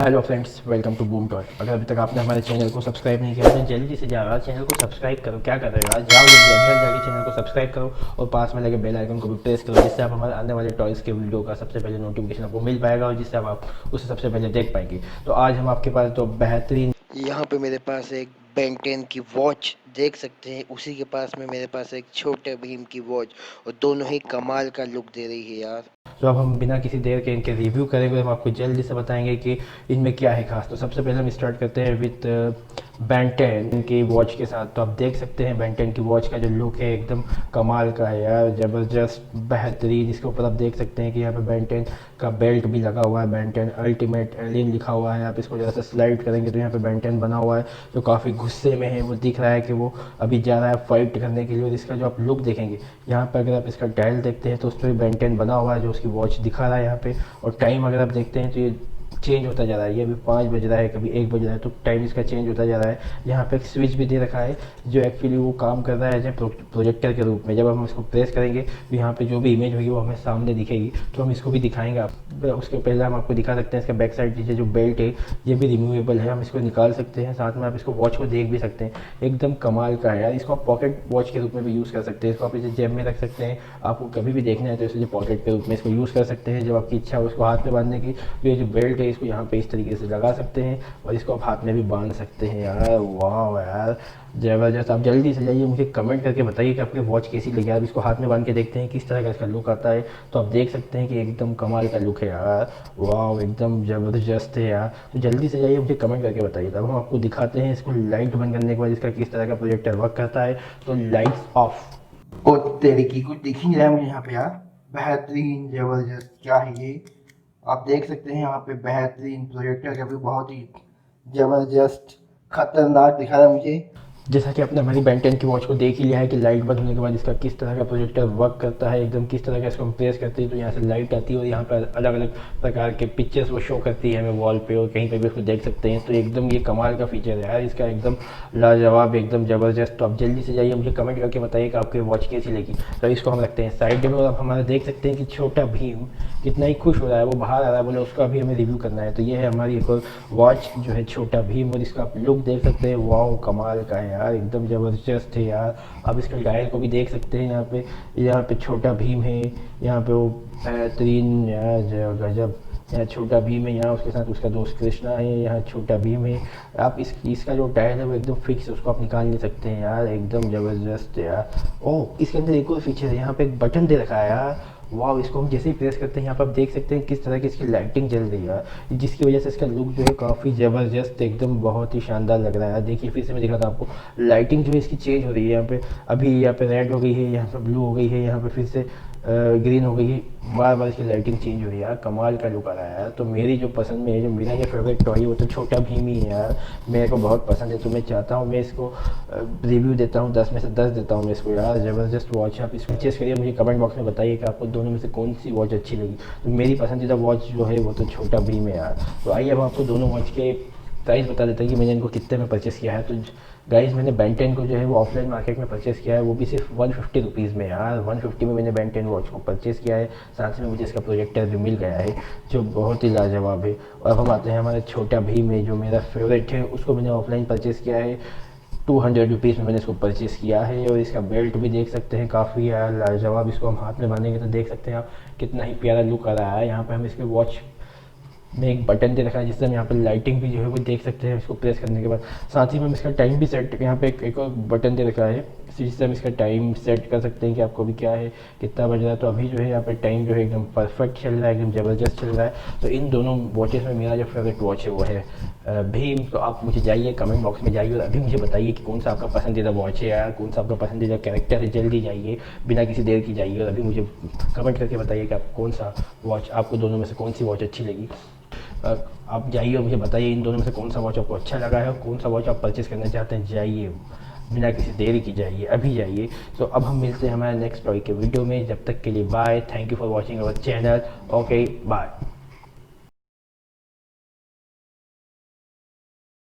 Hello friends, welcome to Boom Toy. अगर अभी तक आपने हमारे चैनल को सब्सक्राइब नहीं किया है तो जल्दी से जाओ चैनल को सब्सक्राइब करो। क्या कर रहे हो? आज जाओ जल्दी अभी जाके चैनल को सब्सक्राइब करो और पास में लगे बेल आइकन को भी प्रेस करो, जिससे आप हमारे आने वाले टॉयज़ के वीडियो का सबसे पहले नोटिफिकेशन आपको मिल पाएगा और जिससे आप उसे सबसे पहले देख पाएंगे। तो आज हम आपके पास तो बेहतरीन, यहाँ पे मेरे पास एक Ben10 की वॉच देख सकते हैं, उसी के पास में मेरे पास एक छोटे भीम की वॉच, और दोनों ही कमाल का लुक दे रही है यार। तो अब हम बिना किसी देर के इनके रिव्यू करेंगे। हम आपको जल्दी से बताएंगे कि इनमें क्या है खास। तो सबसे पहले हम स्टार्ट करते हैं विथ Ben10 की वॉच के साथ। तो आप देख सकते हैं Ben10 की वॉच का जो लुक है एकदम कमाल का है यार, ज़बरदस्त बेहतरीन। इसके ऊपर आप देख सकते हैं कि यहाँ पे Ben10 का बेल्ट भी लगा हुआ है, Ben10 अल्टीमेट एलियन लिखा हुआ है। आप इसको जरा सा स्लाइड करेंगे तो यहाँ पे Ben10 बना हुआ है जो काफ़ी गुस्से में है। वो दिख रहा है कि वो अभी जा रहा है फाइट करने के लिए। और इसका जो आप लुक देखेंगे यहाँ पर, अगर आप इसका डायल देखते हैं तो उस पर Ben10 बना हुआ है जो उसकी वॉच दिखा रहा है यहाँ पे। और टाइम अगर आप देखते हैं तो ये चेंज होता जा रहा है। ये अभी 5 बज रहा है, कभी 1 बज रहा है, तो टाइम इसका चेंज होता जा रहा है। यहाँ पे एक स्विच भी दे रखा है जो एक्चुअली वो काम कर रहा है एज प्रोजेक्टर के रूप में। जब हम इसको प्रेस करेंगे तो यहाँ पे जो भी इमेज होगी वो हमें सामने दिखेगी। तो हम इसको भी दिखाएंगे आप। उसके पहले हम आपको दिखा सकते हैं इसका बैक साइड नीचे जो बेल्ट है ये भी रिमूवेबल है, हम इसको निकाल सकते हैं। साथ में आप इसको वॉच को देख भी सकते हैं, एकदम कमाल का है यार। इसको आप पॉकेट वॉच के रूप में भी यूज़ कर सकते हैं। इसको आप इसे जेब में रख सकते हैं, आपको कभी भी देखना है तो इसलिए पॉकेट के रूप में इसको यूज़ कर सकते हैं। जब आपकी इच्छा हो इसको हाथ में बांधने की तो ये जो बेल्ट है इसको यहाँ पे इस तरीके से लगा सकते हैं और इसको आप हाथ में भी बांध सकते हैं यार। वाह यार, ज़बरदस्त। आप जल्दी से जाइए मुझे कमेंट करके बताइए कि आपकी वॉच कैसी लगी। आप इसको हाथ में बांध के देखते हैं किस तरह का इसका लुक आता है, तो आप देख सकते हैं कि एकदम कमाल का लुक है यार। वाह, एकदम ज़बरदस्त है यार। तो जल्दी से जाइए मुझे कमेंट करके बताइए। तब हम आपको दिखाते हैं इसको लाइट बंद करने के बाद इसका किस तरह का प्रोजेक्टर वर्क करता है। तो लाइट्स ऑफ। ओ तेरे की कुछ दिख ही नहीं रहा है मुझे यहाँ पे यार। बेहतरीन ज़बरदस्त क्या है ये, आप देख सकते हैं यहाँ पे बेहतरीन प्रोजेक्टर का भी बहुत ही ज़बरदस्त खतरनाक दिखा रहा है मुझे। जैसा कि आपने हमारी Ben10 की वॉच को देख ही लिया है कि लाइट बंद होने के बाद इसका किस तरह का प्रोजेक्टर वर्क करता है, एकदम किस तरह का इसको हम प्रेस करते हैं तो यहाँ से लाइट आती है और यहाँ पर अलग अलग प्रकार के पिक्चर्स वो शो करती है हमें वॉल पे, और कहीं पे भी उसको देख सकते हैं। तो एकदम ये कमाल का फीचर है यार इसका, एकदम लाजवाब, एकदम ज़बरदस्त। तो आप जल्दी से जाइए मुझे कमेंट करके बताइए कि आपकी वॉच कैसी लगी। तो इसको हम रखते हैं साइड में। और आप हमारा देख सकते हैं कि छोटा भीम कितना ही खुश हो रहा है, वो बाहर आ रहा है, बोले उसका भी हमें रिव्यू करना है। तो ये है हमारी एक और वॉच जो है छोटा भीम, और इसका आप लुक देख सकते हैं। वाह, कमाल का है यार, एकदम ज़बरदस्त है यार। आप इसके डायल को भी देख सकते हैं, यहाँ पे छोटा भीम है, यहाँ पे वो बेहतरीन यार गजब। यहाँ छोटा भीम है, यहाँ उसके साथ उसका दोस्त कृष्णा है, यहाँ छोटा भीम है। आप इसका जो डायल है वो एकदम फिक्स है, उसको आप निकाल नहीं सकते हैं यार, एकदम ज़बरदस्त है यार। ओह, इसके अंदर एक और फीचर है, यहाँ पे एक बटन दे रखा है यार। वाह, इसको हम जैसे ही प्रेस करते हैं यहाँ पर आप देख सकते हैं किस तरह की इसकी लाइटिंग जल रही है, जिसकी वजह से इसका लुक जो है काफ़ी ज़बरदस्त, एकदम बहुत ही शानदार लग रहा है। देखिए फिर से मैं दिखा था आपको, लाइटिंग जो है इसकी चेंज हो रही है। यहाँ पे अभी यहाँ पे रेड हो गई है, यहाँ पे ब्लू हो गई है, यहाँ पे फिर से ग्रीन हो गई है, बार बार इसकी लाइटिंग चेंज हो रही है यार, कमाल का लुक आ रहा है यार। तो मेरी जो पसंद में है, जो मेरा ये फेवरेट टॉय है वो तो छोटा भीम ही है यार, मेरे को बहुत पसंद है। तो मैं चाहता हूँ मैं इसको रिव्यू देता हूँ, 10 में से 10 देता हूँ मैं इसको यार। ज़बरदस्त वॉच है। आप इसको परचेस करिए, मुझे कमेंट बॉक्स में बताइए कि आपको दोनों में से कौन सी वॉच अच्छी लगी। तो मेरी पसंदीदा वॉच जो है वो तो छोटा भीम है यार। तो आइए अब आपको दोनों वॉच के प्राइस बता देता है कि मैंने इनको कितने में परचेस किया है। तो गाइस, मैंने Ben10 को जो है वो ऑफलाइन मार्केट में परचेस किया है, वो भी सिर्फ 150 रुपीज़ में यार। 150 में मैंने Ben10 वॉच को परचेस किया है, साथ में मुझे इसका प्रोजेक्टर भी मिल गया है जो बहुत ही लाजवाब है। और अब हम आते हैं हमारे छोटा भीम में, जो मेरा फेवरेट है, उसको मैंने ऑफलाइन परचेस किया है 200 रुपीज़ में मैंने इसको परचेस किया है। और इसका बेल्ट भी देख सकते हैं, काफ़ी यार लाजवाब। इसको हम हाथ में बांधेंगे तो देख सकते हैं आप कितना ही प्यारा लुक आ रहा है। यहाँ पर हम इसके वॉच में एक बटन दे रखा है जिससे हम यहाँ पर लाइटिंग भी जो है वो देख सकते हैं इसको प्रेस करने के बाद। साथ ही में हम इसका टाइम भी सेट, यहाँ पे एक और बटन दे रखा है जिससे हम इसका टाइम सेट कर सकते हैं कि आपको भी क्या है कितना बज रहा है। तो अभी जो है यहाँ पे टाइम जो है एकदम परफेक्ट चल रहा है, एकदम ज़बरदस्त चल रहा है। तो इन दोनों वॉचेस में मेरा जो फेवरेट वॉच है वो है भीम। तो आप मुझे जाइए कमेंट बॉक्स में जाइए और अभी मुझे बताइए कि कौन सा आपका पसंदीदा वॉच है यार, कौन सा आपका पसंदीदा कैरेक्टर है। जल्दी जाइए बिना किसी देर की जाइए और अभी मुझे कमेंट करके बताइए कि आप कौन सा वॉच, आपको दोनों में से कौन सी वॉच अच्छी लगी। आप जाइए और मुझे बताइए इन दोनों में से कौन सा वॉच आपको अच्छा लगा है और कौन सा वॉच आप परचेज़ करना चाहते हैं। जाइए बिना किसी देरी की, जाइए अभी जाइए। तो अब हम मिलते हैं हमारे नेक्स्ट टॉय के वीडियो में, जब तक के लिए bye. Thank you for watching our channel. Okay bye.